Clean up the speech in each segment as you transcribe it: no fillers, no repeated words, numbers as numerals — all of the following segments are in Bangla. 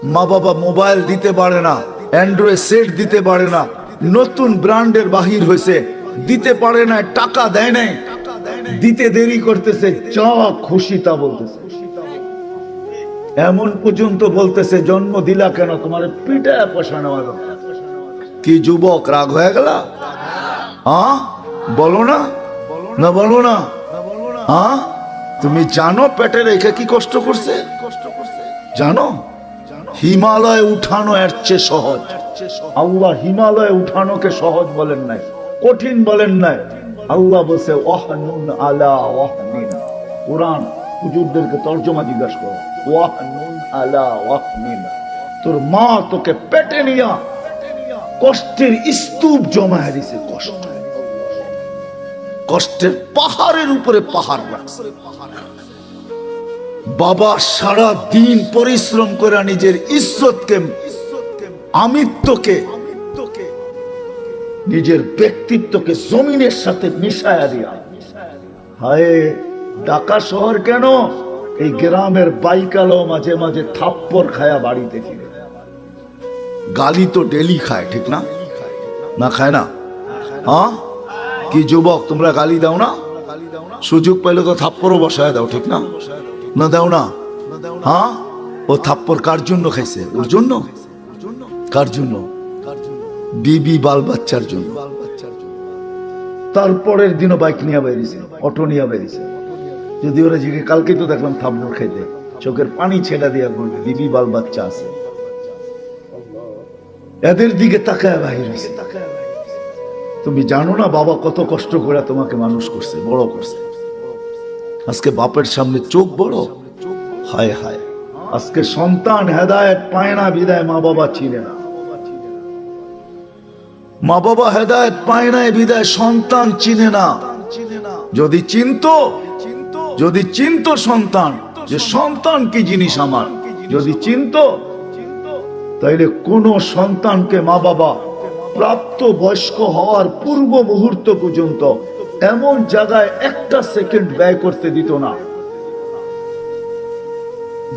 মা বাবা মোবাইল দিতে পারে না, অ্যান্ড্রয়েড সেট দিতে পারে না, নতুন ব্র্যান্ডের বাহির হয়েছে, দিতে পারে না, টাকা দেয় নাই, দিতে দেরি করতেছে, যা খুশি তা বলতেছে। এমন পর্যন্ত বলতেছে জন্ম দিলা কেন, তোমার পিটায় পয়সা নেওয়া দরকার। কি যুবক রাগ হয়ে গেল? হ্যাঁ বলো না, না বলো না। হ্যাঁ তুমি জানো পেটে রেখে কি কষ্ট করছে? জানো? হিমালয় উঠানো এর চেয়ে সহজ। আল্লাহ হিমালয় উঠানোকে সহজ বলেন নাই, কঠিন বলেন নাই। আল্লাহ বলছে ওয়াহনুন আলা ওয়াহনিন। কুরআন হুজুরদেরকে তরজমা জিজ্ঞাসা করো, ওয়াহনুন আলা ওয়াহনিন। তোর মা তোকে পেটে নিয়া কষ্টের স্তূপ জমা দিছে, কষ্টের পাহাড়ের উপরে পাহাড় রাখছে। বাবা সারা দিন পরিশ্রম করে নিজের ইজ্জতকে, আমিত্বকে, নিজের ব্যক্তিত্বকে জমিনের সাথে মিশায়া দিয়া, হায় ঢাকা শহর কেন, এই গ্রামের বাইকালো মাঝে মাঝে থাপ্পড় খায়া বাড়িতে ফিরে। গালি তো ডেলি খায়, ঠিক না? না খায় না? হ্যাঁ কি যুবক তোমরা গালি দাও না? সুযোগ পাইলে তো থাপ্পড়ও বসায় দাও, ঠিক না? না দাও না? হ্যাঁ ও থাপ্পড় কার জন্য খাইছে? ওর জন্য? কার জন্য? বিবি বাল বাচ্চার জন্য। তারপরের দিনও বাইক নিয়ে বেরিয়েছে, অটো নিয়ে বেরিয়েছে। যদি ওরা জিজ্ঞেস, কালকে তো দেখলাম থাপ্পড় খাইতে, চোখের পানি ছেড়া দিয়া বলবে বিবি বাল বাচ্চা আছে। এদের দিকে তাকায় বাহির হয়েছে। তুমি জানো না বাবা কত কষ্ট করে তোমাকে মানুষ করছে, বড় করছে। আজকে বাপের সামনে চোখ বড়, হায় হায়। আজকে সন্তান হেদায়েত পায় না বিদায় মা বাবা চিনে না। মা বাবা হেদায়েত পায় না বিদায় সন্তান চিনে না। যদি চিনতো সন্তান যে সন্তান কি জিনিস আমার, যদি চিনতো, তাইলে কোন সন্তানকে মা বাবা প্রাপ্ত বয়স্ক হওয়ার পূর্ব মুহূর্ত পর্যন্ত এমন জায়গায় একটা সেকেন্ড ব্যয় করতে দিত না,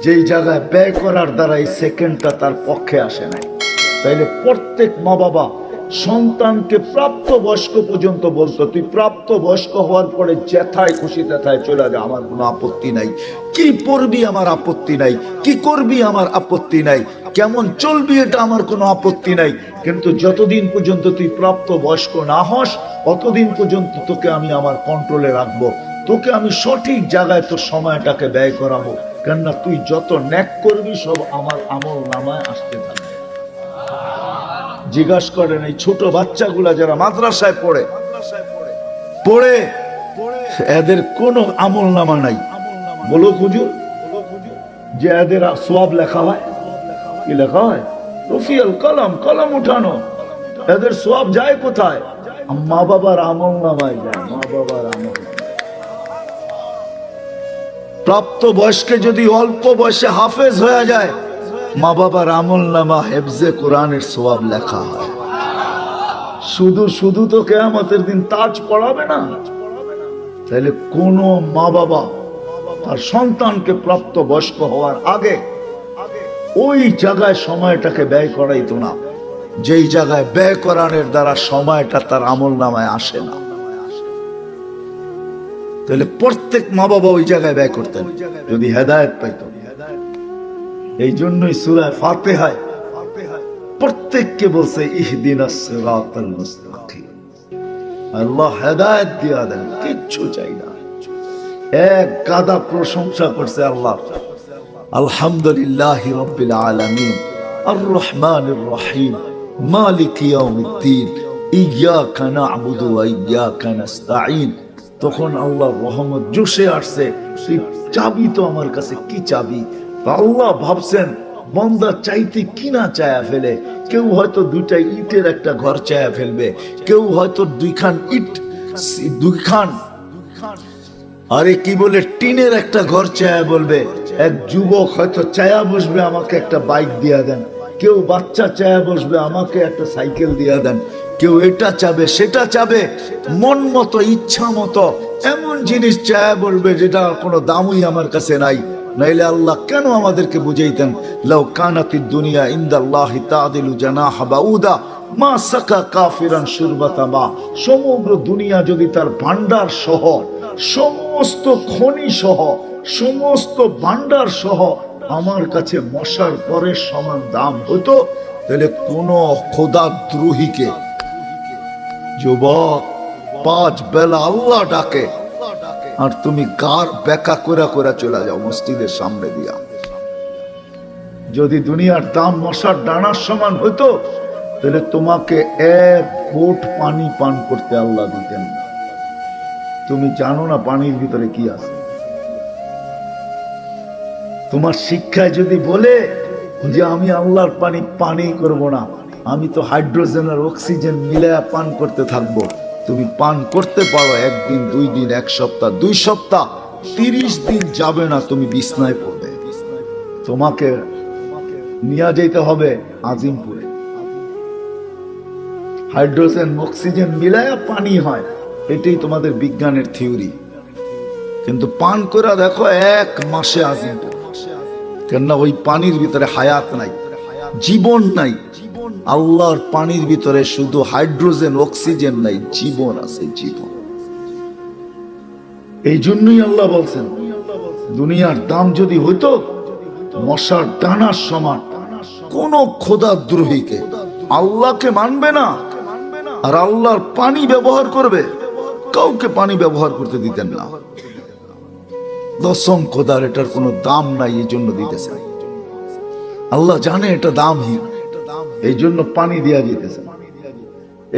যেই জায়গায় ব্যয় করার দ্বারা এই সেকেন্ডটা তার পক্ষে আসে নাই। তাইলে প্রত্যেক মা বাবা সন্তানকে প্রাপ্ত বয়স্ক পর্যন্ত বলতো, তুই প্রাপ্ত বয়স্ক হওয়ার পরে যেথায় খুশি তেথায় চলে যা, আমার কোনো আপত্তি নাই। কি পড়বি আমার আপত্তি নাই, কি করবি আমার আপত্তি নাই, কেমন চলবি এটা আমার কোনো আপত্তি নাই। কিন্তু যতদিন পর্যন্ত তুই প্রাপ্ত বয়স্ক না হস, অতদিন পর্যন্ত তোকে আমি আমার কন্ট্রোলে রাখবো, তোকে আমি সঠিক জায়গায় তোর সময়টাকে ব্যয় করাবো। কেননা তুই যত ন্যাক করবি সব আমার আমল নামায় আসতে থাকবে। জিজ্ঞাসা করেন এই ছোট বাচ্চাগুলা যারা মাদ্রাসায় পড়ে এদের কোনো আমল নামা নাই। বলো হুজুর যে এদের সওয়াব লেখা হয়, কি লেখা হয়? রফিউল কলম, কলম উঠানো। এদের সওয়াব যায় কোথায়? মা বাবার আমল নামায় যায়। মা বাবার আমল। প্রাপ্ত বয়স্কে যদি অল্প বয়সে হাফেজ হয়ে যায়, মা বাবার আমল নামা হেফজে কোরআনের সওয়াব লেখা হয়। শুধু তো কিয়ামতের দিন তাজ পড়াবে না। তাহলে কোন মা বাবা তার সন্তানকে প্রাপ্ত বয়স্ক হওয়ার আগে ওই জায়গায় সময়টাকে ব্যয় করাইতো না, যেই জায়গায় ব্যয় করানোর দ্বারা সময়টা তার আমল নামায় আসে না। তাহলে প্রত্যেক মা বাবা ওই জায়গায় ব্যয় করতেন যদি হেদায়েত পাইতো। এই জন্যই সূরা ফাতিহায় প্রত্যেককে বলছে ইহদিনাস সিরাতাল মুস্তাকিম। আল্লাহ হেদায়েত দিয়া দেন, কিচ্ছু চাই না। এক গাদা প্রশংসা করছে আল্লাহ, আলহামদুলিল্লাহি রাব্বিল আলামিন, আর রহমানির রহিম, মালিক ইয়াউমিদ্দিন, ইয়্যাকা না'বুদু ওয়া ইয়্যাকা নাস্তাঈন। তখন আল্লাহর রহমত জোশে আসছে, তুই চাবি তো আমার কাছে, কি চাবি? আল্লাহ ভাবছেন বান্দা চাইতে কিনা চায়া ফেলে। কেউ হয়তো দুইটা ইটের একটা ঘর চায়া ফেলবে, কেউ হয়তো দুইখান আরে কি বলে টিনের একটা ঘর চায়া বলবে। এক যুবক হয়তো চায়া বসবে আমাকে একটা বাইক দিয়া দেন, কেউ বাচ্চা চায়া বসবে আমাকে একটা সাইকেল দিয়া দেন, কেউ এটা চাবে সেটা চাবে, মন মতো ইচ্ছা মতো এমন জিনিস চায়া বলবে যেটা কোনো দামই আমার কাছে নাই। নাইলে আল্লাহ কেন আমাদেরকে বুঝাইতেন লাউ কানাতিদ দুনিয়া ইনদাল্লাহি তাদিলু জানাহা বাউদা মা সাকা কাফিরান শুরবাতা মা। সমগ্র দুনিয়া যদি তার ভান্ডার সহ, সমস্ত খনি সহ, সমস্ত ভান্ডার সহ আমার কাছে মশার পরের সমান দাম হতো, তাহলে কোন খোদাদ্রোহীকে, যুবক 5 বেলা আল্লাহ ডাকে আর তুমি কার বেকা করে করে চলে যাও মসজিদের সামনে দিয়া। যদি দুনিয়ার দাম মশার ডানার সমান হতো, তাহলে তোমাকে 1 ঘোট পানি পান করতে আল্লাহ দিতেন না। তুমি জানো না পানির ভিতরে কি আছে? তোমার শিক্ষায় যদি বলে যে আমি আল্লাহর পানি করব না, আমি তো হাইড্রোজেন আর অক্সিজেন মিলায়া পান করতে থাকবো, তুমি পান করতে পারো 1 দিন 2 দিন 1 সপ্তাহ 2 সপ্তাহ, 30 দিন যাবে না তুমি বিছনায় পড়বে। তোমাকে নিয়ে যেতে হবে আজিমপুরে, হাইড্রোজেন অক্সিজেন মিলায়া পানি হয়, এটাই তোমাদের বিজ্ঞানের থিওরি। কিন্তু পান করে দেখো 1 মাসে আজিমপুর, কেননা ওই পানির ভিতরে হায়াত নাই, জীবন নাই। আল্লাহর পানির ভিতরে শুধু হাইড্রোজেন অক্সিজেন নাই, জীবন আছে, জীবন। এই জন্যই আল্লাহ বলছেন দুনিয়ার দাম যদি হইতো মশার ডানার সমান, কোন খোদাদ্রোহীকে, আল্লাহকে মানবে না আর আল্লাহর পানি ব্যবহার করবে, কাউকে পানি ব্যবহার করতে দিতেন না। দশম খোদার এটার কোনো দাম নাই, এই জন্য দিতেছে। আল্লাহ জানে এটা দামহীন, এই জন্য পানি দেয়া যেতেছে,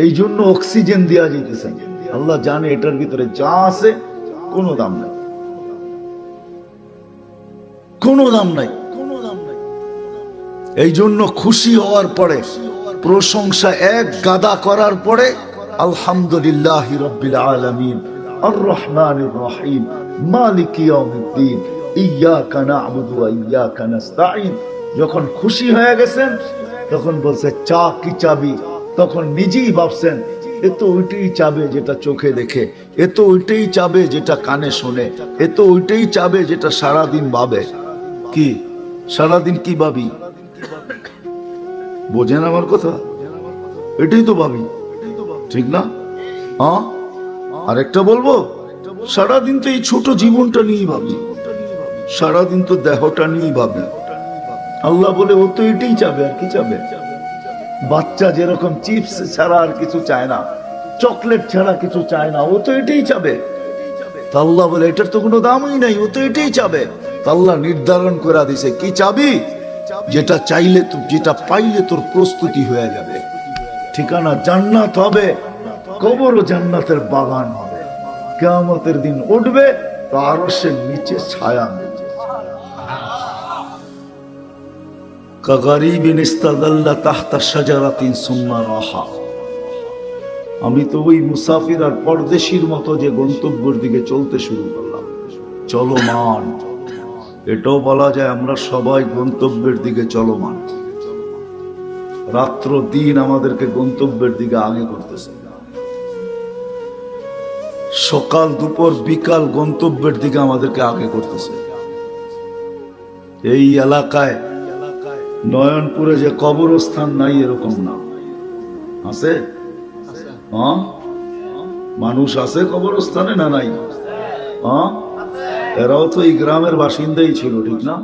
এই জন্য অক্সিজেন দেয়া যেতেছে। আল্লাহ জানে এটার ভিতরে যা আছে কোনো দাম নাই, কোনো দাম নাই। এই জন্য খুশি হওয়ার পরে, প্রশংসা 1 গাদা করার পরে আলহামদুলিল্লাহি রাব্বিল আলামিন আর রহমানির রহিম মালিকি ইয়াউমিদ্দিন ইয়্যাকা না'বুদু ওয়া ইয়্যাকা নাস্তাঈন। যখন খুশি হয়ে গেছেন তখন বলছে চা কি চাবি, তখন নিজেই ভাবছেন এ তো ওইটাই চাবে যেটা চোখে দেখে, এ তো ওইটাই চাবে যেটা কানে শোনে, এ তো ওইটাই চাবে যেটা সারাদিন ভাবে। কি সারাদিন কি ভাবি? বোঝেন আমার কথা? এটাই তো ভাবি, ঠিক না? হ্যাঁ, আরেকটা বলবো, সারাদিন তো এই ছোট জীবনটা নিয়েই ভাবি, সারাদিন তো দেহটা নিয়েই ভাবি। আল্লাহ বলে ও তো এটাই চাবে, আর কি চাবে? বাচ্চা যেরকম চিপস ছাড়া আর কিছু চায় না, চকলেট ছাড়া কিছু চায় না, ও তো এটাই চাবে। তা আল্লাহ বলে এটার তো কোনো দামই নাই, ও তো এটাই চাবে। তা আল্লাহ নির্ধারণ করে দিছে কি চাবি, যেটা চাইলে, যেটা পাইলে তোর প্রস্তুতি হয়ে যাবে। ঠিকানা জান্নাত হবে, কবরও জান্নাতের বাগান হবে। কিয়ামতের দিন উঠবে তো আরশের নিচে ছায়া মিলবে। কাগারিবিন ইস্তাদাল্লা তাহতা শাজারাতিন সুম্মা রাহা। আমি তো ওই মুসাফির আর পরদেশীর মতো যে গন্তব্যের দিকে চলতে শুরু করলাম, চলমান। এটাও বলা যায় আমরা সবাই গন্তব্যের দিকে চলমান। রাত্র দিন আমাদেরকে গন্তব্যের দিকে আগে করতেছে, সকাল দুপুর বিকাল গন্তব্যের দিকে আমাদেরকে আগে করতেছে। এই এলাকায় নয়নপুরে যে কবরস্থান নাই এরকম না, আছে? হ্যাঁ, মানুষ আছে কবরস্থানে না নাই? হ্যাঁ, এরাও তো এই গ্রামের বাসিন্দাই ছিল, ঠিক না?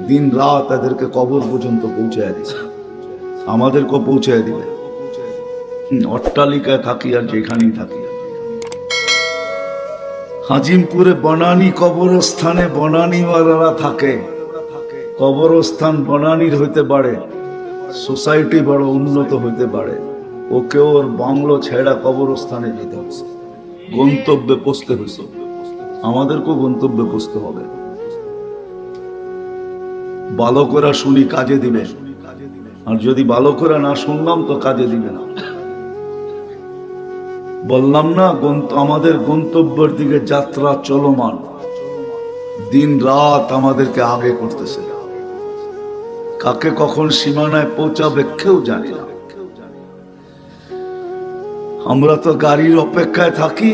দিন রাত এদেরকে কবর পর্যন্ত পৌঁছায় দিচ্ছে, আমাদেরকে পৌঁছায় দিবে। অট্টালিকায় থাকি আর যেখানেই থাকি। হাজিমপুরে বনানী কবরস্থানে বনানীওয়ালারা থাকে। কবরস্থান বনানীর হইতে পারে, সোসাইটি বড় উন্নত হইতে পারে, ওকে ওর বাংলো ছেড়া কবরস্থানে যেতে হচ্ছে, গন্তব্যে পৌঁছতে হয়েছে। আমাদেরকেও গন্তব্যে পৌঁছতে হবে। ভালো করে শুনি কাজে দিবে, আর যদি ভালো করে না শুনলাম তো কাজে দিবে না। বললাম না আমাদের গন্তব্যের দিকে যাত্রা চলমান, দিন রাত আমাদেরকে আগে করতেছে। কাকে কখন সীমানায় পৌঁছাবে কেউ জানি না। আমরা তো গাড়ির অপেক্ষায় থাকি,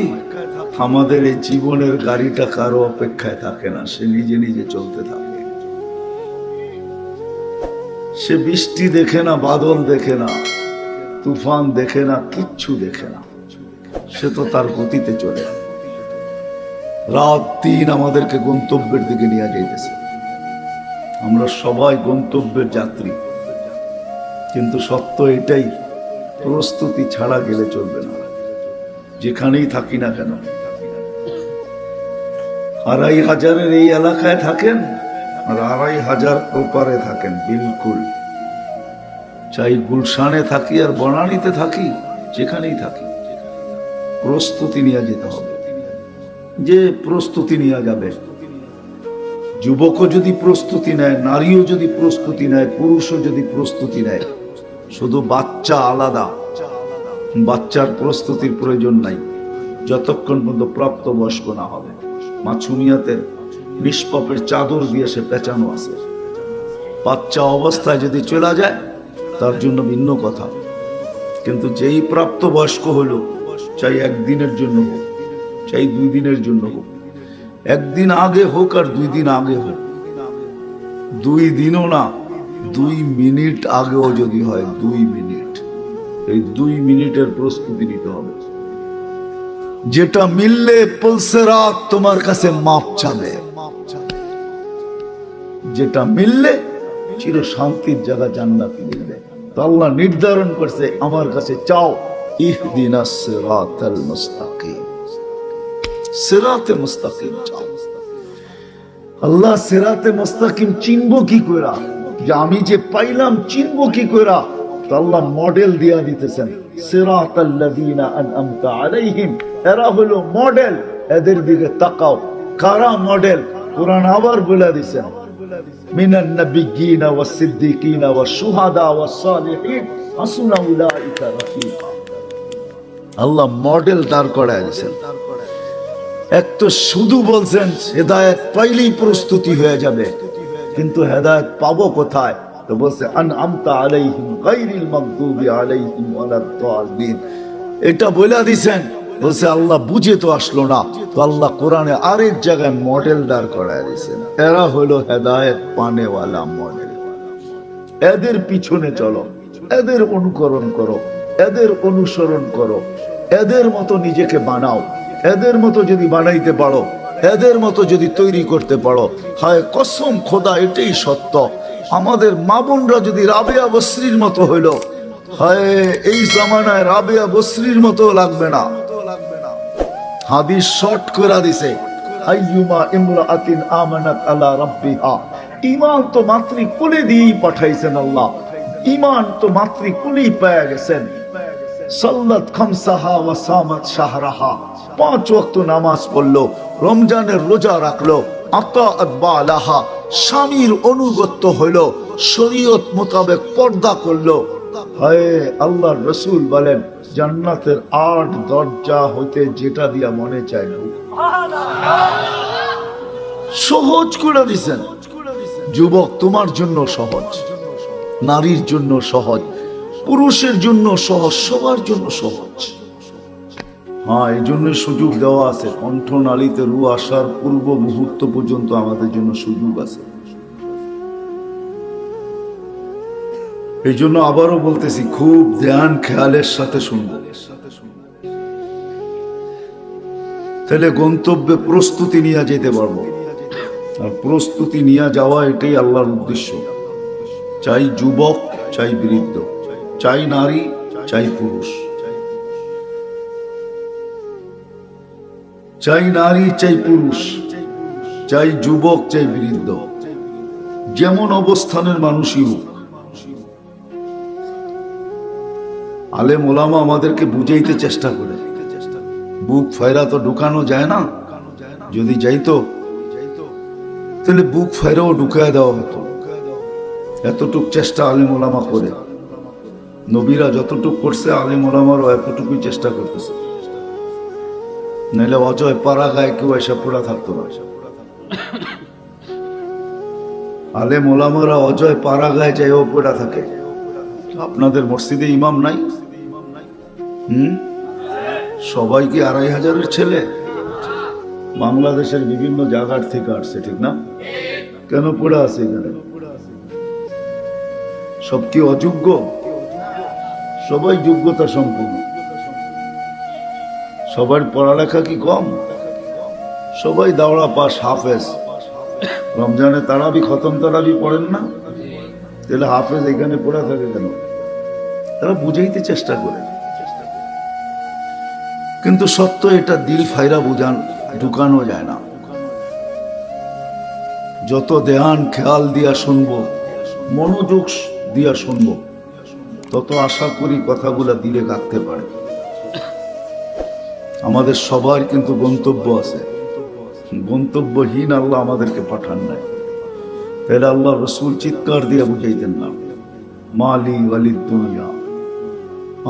আমাদের এই জীবনের গাড়িটা কারো অপেক্ষায় থাকে না, সে নিজে নিজে চলতে থাকে। সে বৃষ্টি দেখে না, বাদল দেখে না, তুফান দেখে না, কিচ্ছু দেখে না, সে তো তার গতিতে চলে। রাত দিন আমাদেরকে গন্তব্যের দিকে নিয়ে যাইতেছে। আমরা সবাই গন্তব্যের যাত্রী, কিন্তু সত্য এটাই, প্রস্তুতি ছাড়া গেলে চলবে না। যেখানেই থাকি না কেন, 2500 এই এলাকায় থাকেন আর 2500 ওপারে থাকেন, বিলকুল চাই গুলশানে থাকি আর বনানীতে থাকি, যেখানেই থাকি, প্রস্তুতি নিয়ে যেতে হবে। যে প্রস্তুতি নিয়ে যাবে, যুবকও যদি প্রস্তুতি নেয়, নারীও যদি প্রস্তুতি নেয়, পুরুষও যদি প্রস্তুতি নেয়, শুধু বাচ্চা আলাদা, বাচ্চার প্রস্তুতির প্রয়োজন নাই যতক্ষণ পর্যন্ত প্রাপ্তবয়স্ক না হবে। মাছুমিয়াতের নিষ্পাপের চাদর দিয়ে সে পেঁচানো আছে। বাচ্চা অবস্থায় যদি চলে যায় তার জন্য ভিন্ন কথা, কিন্তু যেই প্রাপ্তবয়স্ক হলো, চাই একদিনের জন্য হোক, চাই 2 দিনের জন্য হোক, 1 দিন আগে হোক আর 2 দিন আগে হোক, 2 দিনও না, 2 মিনিট আগেও যদি হয়, 2 মিনিট, এই 2 মিনিটের প্রস্তুতি নিতে হবে। যেটা মিললে পুলসেরাত তোমার কাছে মাপ চাবে, যেটা মিললে চির শান্তির জায়গা জান্নাত মিলবে। তো আল্লাহ নির্ধারণ করছে, আমার কাছে চাও, ইহদিনাস সিরাতাল মুস্তাকিম, সিরাতে মুস্তাকিম চাও। আল্লাহ সিরাতে মুস্তাকিম চিনবো কি কইরা, যে আমি যে পাইলাম চিনবো কি কইরা? তো আল্লাহ মডেল দিয়া দিতেছেন, সিরাতাল্লাযীনা আনআমতা আলাইহিম, এরা হলো মডেল, এদের দিকে তাকাও। কারা মডেল? কোরআন আবার বলে দিয়েছেন, মিনান নাবিয়্যিনা ওয়াস সিদ্দীকিনা ওয়াস শুহাদা ওয়াস সালিহিন হাসুনা উলাইকা রাফিকা। আল্লাহ মডেল দাঁড় করায় দিয়েছেন। এক তো শুধু বলছেন হেদায়েত পাইলেই প্রস্তুতি হয়ে যাবে, কিন্তু হেদায়েত পাবো কোথায়? তো বলছে আনআমতা আলাইহিম গায়রিল মাগদুবি আলাইহিম ওয়ালাদ-দাল্লিন। এটা বলে দিয়েছেন, বলছে আল্লাহ বুঝে তো আসলো না, তো আল্লাহ কোরআনে আরেক জায়গায় মডেল দাঁড় করায় দিয়েছেন। এরা হলো হেদায়েত পানেওয়ালা মডেল, এদের পিছনে চলো, এদের অনুকরণ করো, এদের অনুসরণ করো, এদের মতো নিজেকে বানাও। এদের মতো যদি বানাইতে পারো, এদের মতো যদি তৈরি করতে পারো, হায় কসম খোদা এটাই সত্য, আমাদের মা বোনরা যদি রাবেয়া বসরির মতো হইল, হায় এই জামানায় রাবেয়া বসরির মতো লাগবে না। হাদিস শর্ট করে দিছে, আইয়ুমা ইমরাআতিন আমানাত আলা রাব্বিহা, ঈমান তো মাতৃকুলে দিয়েই পাঠাইছেন আল্লাহ, ঈমান তো মাতৃকুলেই পেয়ে গেছেন। সাল্লাত খামসাহা ওয়া সামাত শাহরাহা, 5 ওয়াক্ত নামাজ পড়লো, রমজানের রোজা রাখলো, আতাআত বালাহা, স্বামীর অনুগত হইলো, শরীয়ত মোতাবেক পর্দা করলো। হায় আল্লাহর রাসূল বলেন, জান্নাতের 8 দরজা হইতে যেটা দিয়া মনে চায় সহজ করে দিছেন। যুবক তোমার জন্য সহজ, নারীর জন্য সহজ, পুরুষের জন্য সহজ, সবার জন্য সহজ। হ্যাঁ, এই জন্য সুযোগ দেওয়া আছে, কণ্ঠনালীতে রু আসার পূর্ব মুহূর্ত পর্যন্ত আমাদের জন্য সুযোগ আছে। এই জন্য আবারও বলতেছি, খুব ধ্যান খেয়ালের সাথে শুনবো, তাহলে গন্তব্যে প্রস্তুতি নিয়ে যেতে পারবো। আর প্রস্তুতি নিয়ে যাওয়া এটাই আল্লাহর উদ্দেশ্য। চাই যুবক, চাই বৃদ্ধ, চাই নারী, চাই পুরুষ, চাই নারী, চাই পুরুষ, চাই যুবক, চাই বৃদ্ধ, যেমন অবস্থানের মানুষই হোক। আলেম ওলামা আমাদেরকে বুঝাইতে চেষ্টা করে, বুক ফায়রা তো ঢুকানো যায় না, যদি যাইতো তাহলে বুক ফায়রাও ঢুকায় দেওয়া হতো। এতটুক চেষ্টা আলেম ওলামা করে, নবীরা যতটুক করছে আলেম ওলামারও এতটুকুই চেষ্টা করতেছে, নাহলে অজয় পাড়া গায়ে কেউ এসে পড়া থাকতো না। আলেম ওলামারা অজয় পাড়া গায়ে যাইও পড়া থাকে। আপনাদের মসজিদে ইমাম নাই? সবাই কি 2500-এর ছেলে? বাংলাদেশের বিভিন্ন জায়গার থেকে আসছে, ঠিক না? কেন পড়ে আছে এখানে? সব কি অযোগ্য? সবাই যোগ্যতা সম্পূর্ণ। সবার পড়ালেখা কি কম? সবাই দাওড়া পাস, হাফেজ। রমজানে তারাবি, খতম তারাবি পড়েন না? তাহলে হাফেজ এখানে পড়ে থাকে কেন? তারা বুঝাইতে চেষ্টা করে, কিন্তু সত্য এটা দিল ফাইরা বুঝান, ঢুকানো যায় না। যত ধ্যান খেয়াল দিয়া শুনবো, মনোযোগ দিয়া শুনবো, তত আশা করি কথাগুলা দিলে গাঁথতে পারে। আমাদের সবার কিন্তু গন্তব্য আছে, গন্তব্যহীন আল্লাহ আমাদেরকে পাঠান নাই। তাহলে আল্লাহ রসুল চিৎকার দিয়ে বুঝাইতেন না, মালি ওয়ালিদ দুনিয়া,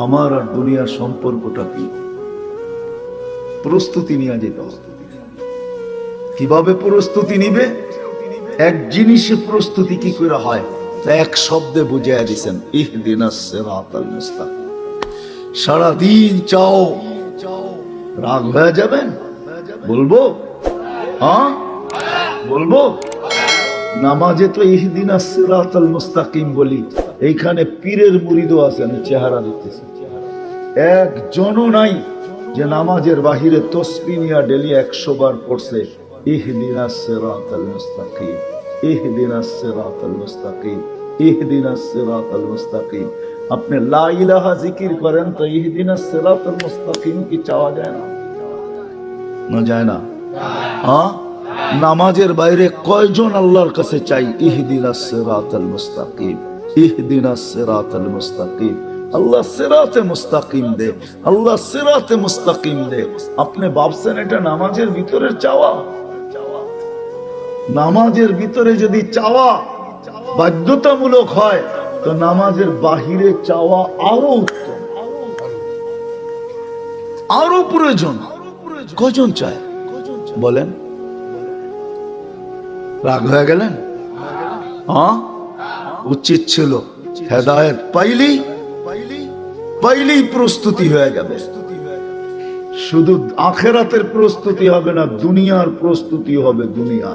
আমার আর দুনিয়ার সম্পর্কটা কি? প্রস্তুতি নিয়ে যেতে হবে। কিভাবে প্রস্তুতি নিবে? এক জিনিসে প্রস্তুতি কি করে হয়, এক শব্দে বুঝাইয়া দিছেন, ইহদিনাস সিরাতাল মুস্তাকিম। সারাদিন চাও, রাগ হয়ে যাবেন? বলবো? হ্যাঁ বলবো। নামাজে তো ইহদিনাস সিরাতাল মুস্তাকিম বলি, এইখানে পীরের মুরিদও আছে, আমি চেহারা দেখতেছি, একজনও নাই যে নামাজের বাহিরে তসবিহ নিয়া ডেলি 100 বার পড়ছে ইহদিনাস সিরাতাল মুস্তাকিম, ইহদিনাস সিরাতাল মুস্তাকিম, ইহদিনাস সিরাতাল মুস্তাকিম। আপনি লা ইলাহা জিকির করেন তো ইহদিনাস সিরাতাল মুস্তাকিম কি চাওয়া যায় না? না যায় না? হ্যাঁ, নামাজের বাইরে কয়জন আল্লাহর কাছে চাই ইহদিনাস সিরাতাল মুস্তাকিম, ইহদিনাস সিরাতাল মুস্তাকিম? আল্লাহ সিরাতে মুস্তাকিম দে, আল্লাহ সিরাতে মুস্তাকিম দে। আপনি ভাবছেন এটা নামাজের ভিতরে চাওয়া? নামাজের ভিতরে যদি চাওয়া বাধ্যতামূলক হয়, তো নামাজের বাহিরে চাওয়া আরো উত্তম, আরো প্রয়োজন। কয়জন চায় বলেন? রাগ হয়ে গেলেন? হ্যাঁ, উচিত ছিল হেদায়েত পাইলেই প্রস্তুতি হয়ে যাবে। শুধু আখেরাতের প্রস্তুতি হবে না, দুনিয়ার প্রস্তুতি হবে। দুনিয়া